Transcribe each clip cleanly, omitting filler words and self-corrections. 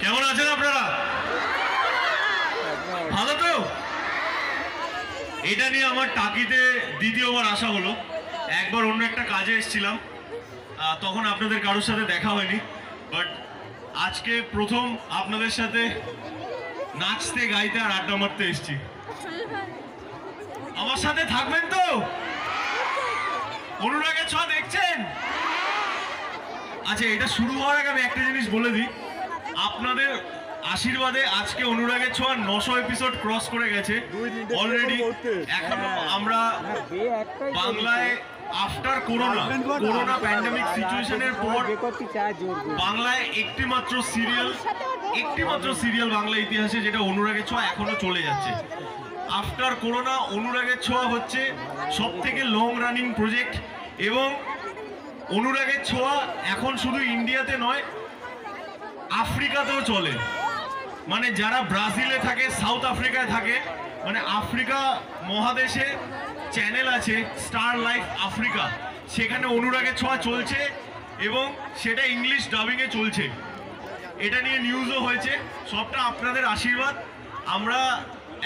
কেমন আছেন আপনারা? ভালো তো? এটা নিয়ে আমার টাকিতে দ্বিতীয়বার আসা হলো। একবার অন্য একটা কাজে এসেছিলাম, তখন আপনাদের কারোর সাথে দেখা হয়নি, বাট আজকে প্রথম আপনাদের সাথে নাচতে গাইতে আর আড্ডা মারতে এসেছি। আমার সাথে থাকবেন তো? অনুরাগের ছোঁয়া দেখছেন? আচ্ছা, এটা শুরু হওয়ার আগে আমি একটা জিনিস বলে দিই, আপনাদের আশীর্বাদে আজকে অনুরাগের ছোঁয়া 900 এপিসোড ক্রস করে গেছে অলরেডি। এখনো আমরা বাংলায় আফটার করোনা প্যান্ডেমিক সিচুয়েশনের পর বাংলায় একটি মাত্র সিরিয়াল বাংলা ইতিহাসে যেটা অনুরাগের ছোঁয়া এখনো চলে যাচ্ছে। আফটার করোনা অনুরাগের ছোঁয়া হচ্ছে সব থেকে লং রানিং প্রজেক্ট, এবং অনুরাগের ছোঁয়া এখন শুধু ইন্ডিয়াতে নয়, আফ্রিকাতেও চলে। মানে যারা ব্রাজিলে থাকে, সাউথ আফ্রিকায় থাকে, মানে আফ্রিকা মহাদেশে চ্যানেল আছে স্টার লাইফ আফ্রিকা, সেখানে অনুরাগের ছোঁয়া চলছে এবং সেটা ইংলিশ ডাবিংয়ে চলছে। এটা নিয়ে নিউজও হয়েছে, সবটা আপনাদের আশীর্বাদ। আমরা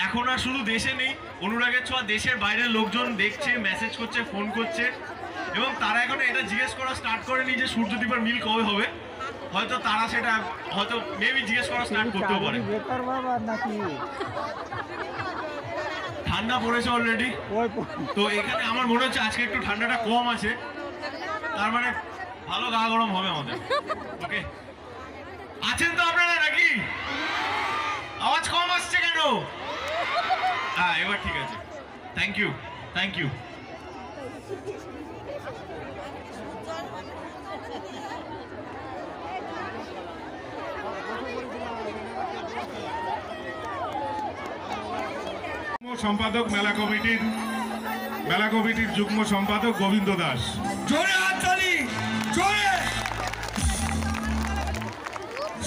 এখন আর শুধু দেশে নেই, অনুরাগের ছোঁয়া দেশের বাইরের লোকজন দেখছে, মেসেজ করছে, ফোন করছে, এবং তারা এখন এটা জিজ্ঞেস করা স্টার্ট করেনি যে সূর্যদীপার মিল কবে হবে। হয়তো তারা সেটা হয়তো মেবি জিজ্ঞেস করা স্টার্ট করতেও পারে। ঠান্ডা পড়েছে অলরেডি, তো এখানে আমার মনে হচ্ছে আজকে একটু ঠান্ডাটা কম আছে, তার মানে ভালো গা গরম হবে আমাদের। ওকে, আছেন তো আপনারা নাকি? আওয়াজ কম আসছে কেন? হ্যাঁ, এবার ঠিক আছে। Thank you. সম্পাদক মেলা কমিটির যুগ্ম সম্পাদক গোবিন্দ দাস। জোরে হাততালি, জোরে।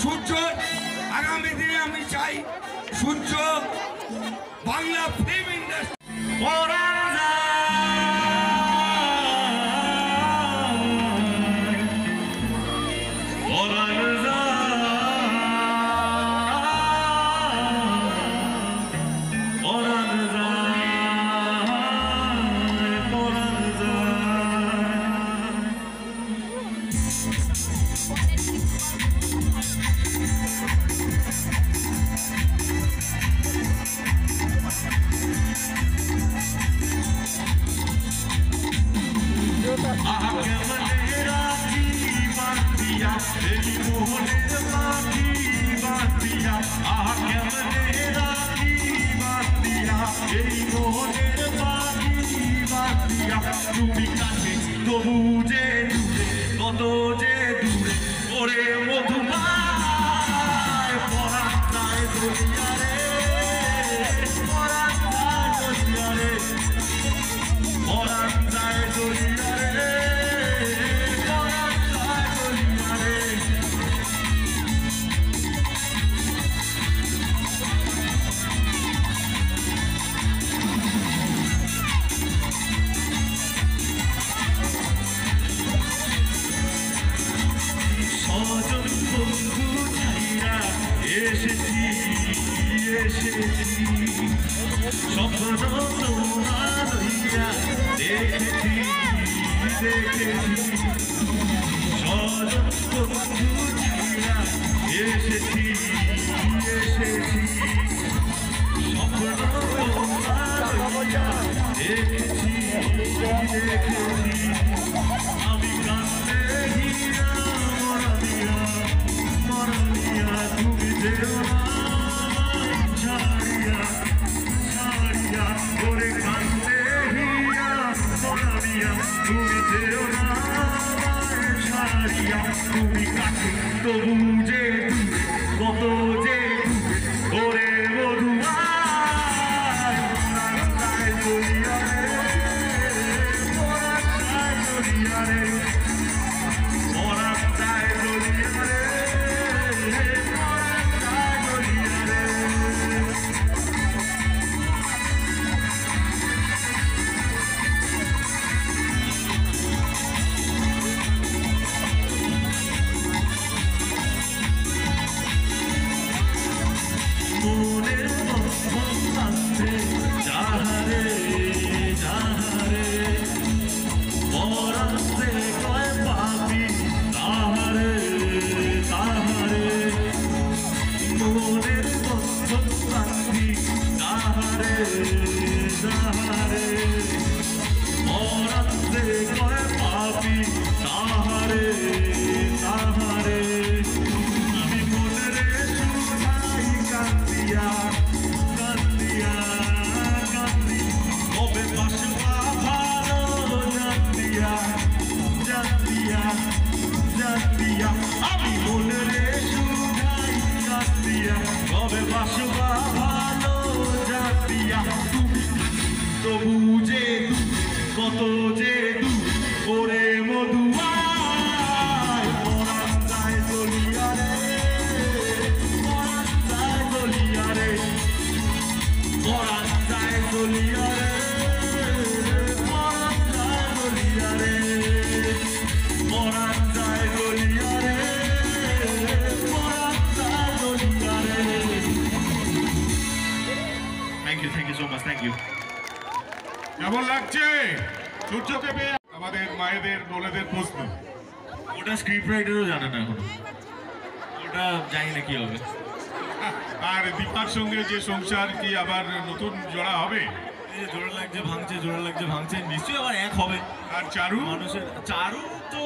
সূর্য আগামী দিনে আমি চাই সূর্য বাংলা ফিল্ম ইন্ডাস্ট্রি তুমি কাছে তবু যে দূরে, কত যে দূরে ওরে মধুমায় পরান্তায় দরিয়ারে, পরান্তায় দরিয়ারে, পরান্তায় দরিয়ারে, পরান্তায় দরিয়ারে। স্বপ্ন তোমার হইয়া দেখেছি, বন্ধু ছাইয়া এসেছি, স্বপ্ন তোমার হইয়া দেখেছি, আমি কান্দে হীরা মরানিয়া তুমি যেও না ছাড়িয়া, ছাড়িয়া করে কান্দে হীরা মরানিয়া তুমি যেও না ছাড়িয়া। তুমি কাছে তবু যে কত যে ওরে মধুমায় পরান্তায় দরিয়ারে, পরান্তায় দরিয়ারে, পরান্তায় দরিয়ারে, পরান্তায় দরিয়ারে। কবে বাসবা ভালো জাতিয়া তুমি, তবু যে কত যে ওরে মধুয়ায় পরাণ যায় দলিয়া রে, পরাণ যায় দলিয়া রে, পরাণ যায় দলিয়া রে, পরাণ যায় দলিয়া রে, পরাণ যায় দলিয়া রে, পরাণ যায় দলিয়া রে। Thank you so much, thank you. কেমন লাগছে সূর্যকে পেয়ে? আমাদের মায়েদের বোনেদের প্রশ্ন। ওটা স্ক্রিপ্ট রাইটারও জানে না এখন, ওটা জানি না কি হবে। আর দীপার সঙ্গে যে সংসার কি আবার নতুন জোড়া হবে? জোড়া লাগছে ভাঙছে, জোড়া লাগছে ভাঙছে, নিশ্চয়ই আবার এক হবে। আর চারু? মানুষের চারু তো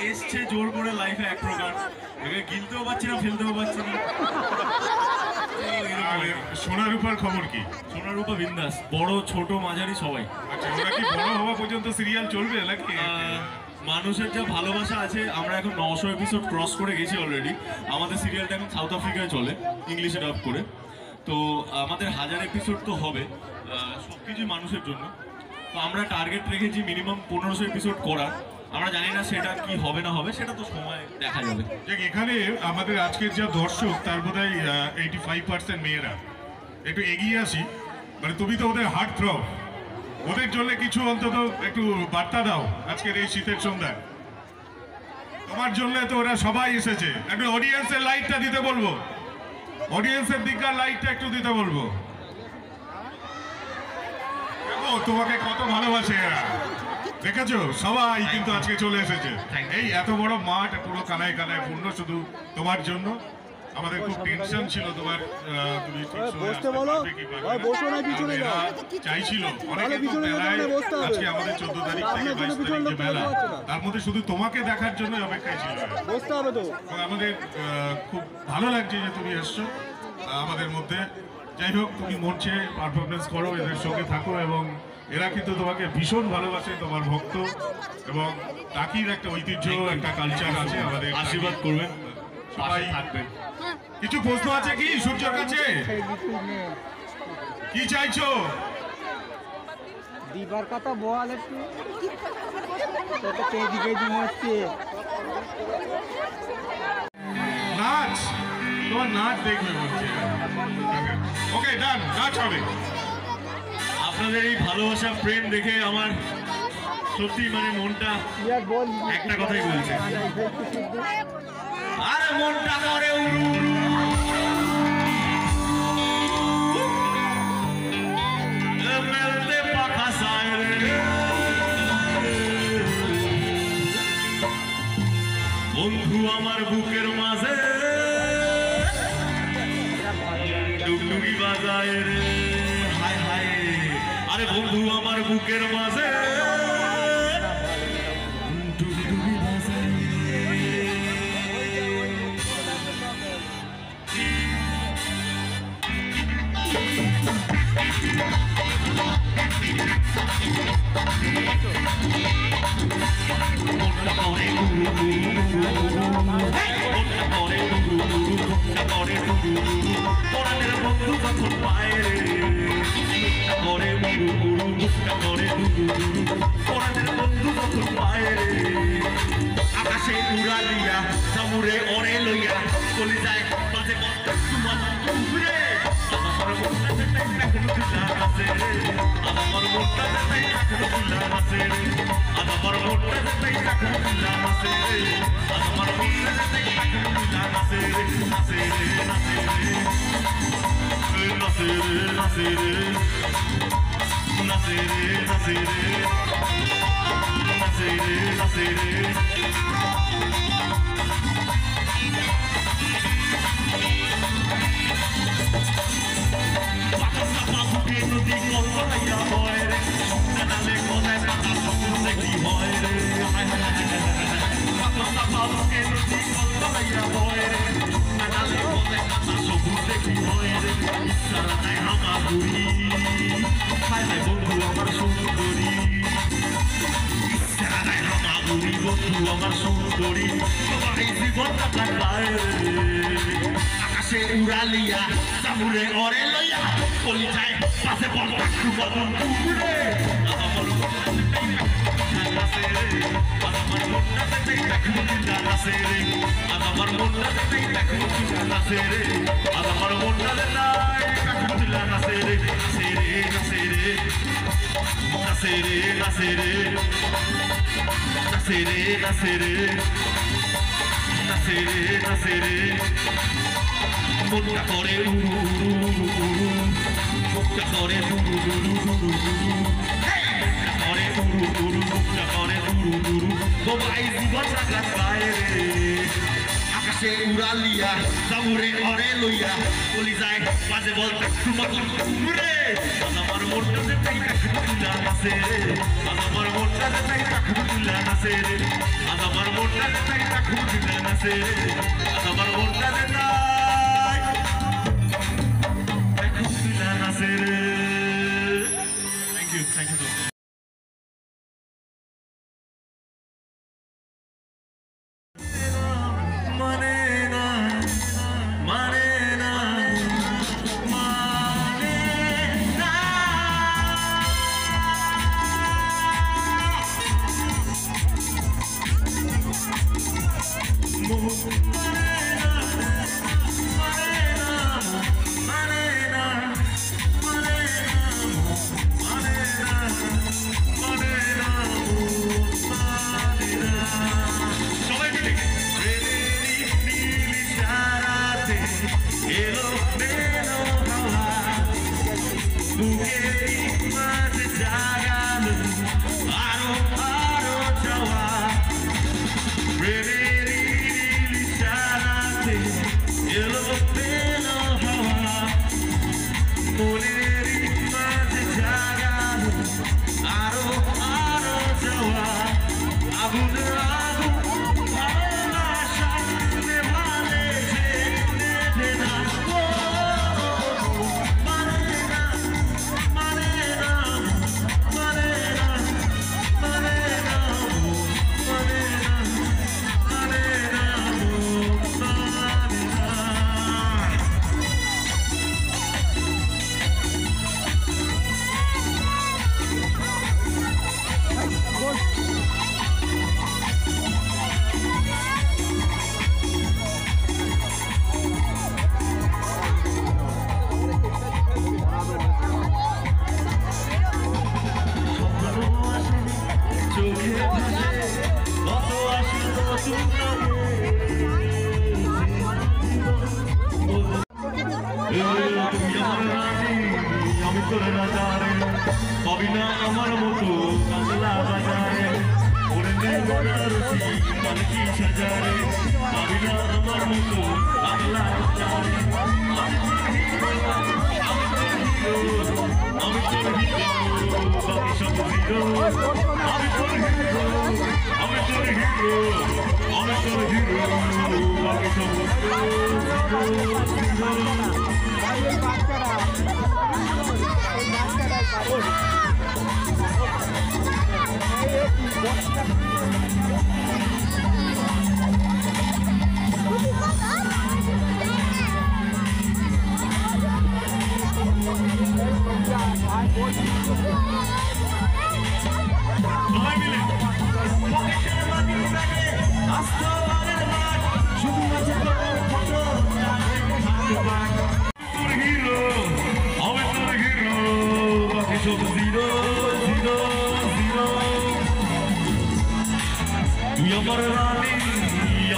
এসছে জোর করে লাইফে এক প্রকার, একে গিলতেও পারছি না ফেলতেও পারছি না। আর সোনার উপর খবর কি? সোনার উপর বিন্দাস, বড় ছোট মাঝারি সবাই। আচ্ছা, ওরা কি বড় হওয়া পর্যন্ত সিরিয়াল চলবে নাকি? মানুষের যা ভালোবাসা আছে, আমরা এখন 900 এপিসোড ক্রস করে গেছি অলরেডি। আমাদের সিরিয়ালটা এখন সাউথ আফ্রিকায় চলে, ইংলিশে ডাব করে। তো আমাদের 1000 এপিসোড তো হবে, সব কিছুই মানুষের জন্য। তো আমরা টার্গেট রেখেছি মিনিমাম 1500 এপিসোড করার। আমরা জানি না সেটা কি হবে না হবে, সেটা তো সময় দেখা যাবে। দেখ, এখানে আমাদের আজকের যা দর্শক তার বোধহয় 85% মেয়েরা। একটু এগিয়ে আসি, মানে তুমি তো ওদের হার্ট থ্রব, ওদের জন্য কিছু অন্তত একটু বার্তা দাও আজকের এই শীতের সন্ধ্যায়। তোমার জন্য তো ওরা সবাই এসেছে, একটু অডিয়েন্সের লাইটটা দিতে বলবো, অডিয়েন্সের দিককার লাইটটা একটু দিতে বলবো। দেখো তোমাকে কত ভালোবাসে এরা, দেখেছো? সবাই কিন্তু আজকে চলে এসেছে। এই এত বড় মাঠ পুরো কানায় কানায় পূর্ণ শুধু তোমার জন্য। আমাদের খুব টেনশন ছিল তোমার, তুমি ঠিক সময়ে বসতে আসতে বলো, পারবে কি পারবে ভাই না। বসো না, পিছনে আর এরা যাও। চাইছিল অনেকে তাহলে তো পিছনে যাও, মেলায়, তাহলে বসতে হবে। আজকে আমাদের 14 তারিখ থেকে আপনার জন্য 22 পিছনে তারিখ যে লোক মেলা, বসতে হবে না। তার মধ্যে শুধু তোমাকে দেখার জন্য অপেক্ষায় ছিল। বসতে হবে তো। এবং আমাদের খুব ভালো লাগছে যে তুমি এসছো আমাদের মধ্যে। যাই হোক, তুমি মঞ্চে পারফরমেন্স করো, এদের সঙ্গে থাকো, এবং এরা কিন্তু তোমাকে ভীষণ ভালোবাসে, তোমার ভক্ত। এবং টাকির একটা ঐতিহ্য, একটা কালচার আছে আমাদের। আশীর্বাদ করবেন, সবাই থাকবেন। কিছু প্রশ্ন আছে কি সূর্যর কাছে? কি চাইছো? দিবার কথা বল একটু, তোকে কেজি কেজি মারছে। নাচ, তোমার নাচ দেখবে বলছে। ওকে, ডান, নাচ হবে। আপনাদের এই ভালোবাসা প্রেম দেখে আমার সত্যি মানে মনটা একটা কথাই বলছে, আরে মনটা করে উড়ু উড়ু। মেলতে পাখা সায় রে, বন্ধু আমার বুকের মাঝে ডুগডুগি বাজায় রে, হায় হায়। আরে বন্ধু আমার বুকের মাঝে ডুগডুগি বাজায় রে। আকাশে উড়া দিয়া সামুরে ওরে লইয়া চলে যায় মাঝে মধ্যে তোমার ঘুরে। আমার মনটা যেটাই এখনো খোলা আছে, আমার মনটা যেটাই এখনো খোলা আছে, আমার মনটা যেটাই এখনো খোলা আছে, আমার মনটা যেটাই এখনো খোলা আছে। নাচে রে নাচে রে নাচে রে নাচে রে নাচে রে নাচে রে নাচে রে নাচে রে। নদী কল্পনাইয়া হয় রে, নালে কোথায় পাতা স্বপ্ন দেখি হয় রে, বুকে নদী কল্পনাইয়া হয় রে, নালে কোথায় পাতা স্বপ্ন দেখি হয় রে। ইচ্ছারা নাই আমার বুড়ি, হায় হায় বন্ধু আমার সুন্দরী, ইচ্ছারা নাই আমার বুড়ি, বন্ধু আমার সুন্দরী, সবাই জীবনটা কাটায় রে। আকাশ আকাশে উড়ালিয়া সামুরে ওরে লইয়া বলি যায় পাশে বল একটু বদন তুলে আমার মনটা নাচে রে আমার মনটা নাচে রে আমার মনটা নাচে রে নাচে রে নাচে রে নাচে রে নাচে রে নাচে রে নাচে রে নাচে রে নাচে রে মনটা করে মুখটা করে আকাশে উড়ালিয়া সামুরে ওরে লইয়া বলি যায় বাজে বল রে আমার মনটাতে তাই তুলা নাচে রে আমার মনটাতে তাই তুলা নাচে রে আমার মনটাতে তাই তুলা নাচে রে আমার মনটাতে তাই তুলা নাচে রে। Thank you so much. আমার মতো বাংলা বাজারে পালকি সাজারে পাবি না আমার মতো বাংলা বাজারে আমি তোর হিরো বাকি সব হিরো আমি তোর হিরো আমি তোর হিরো আমি তোর হিরো বাকি সব আমার রানী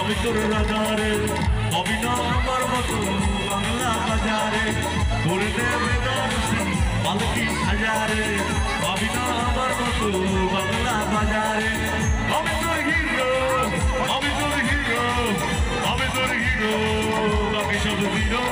আমি তোর রাজারে হবি না আমার মতো বাংলা বাজারে করে দেবে পালকি সাজারে হবি না আমার মতো বাংলা বাজারে আমি তোর হিরো আমি তোর হিরো আমি তোর হিরো বাকি সব হিরো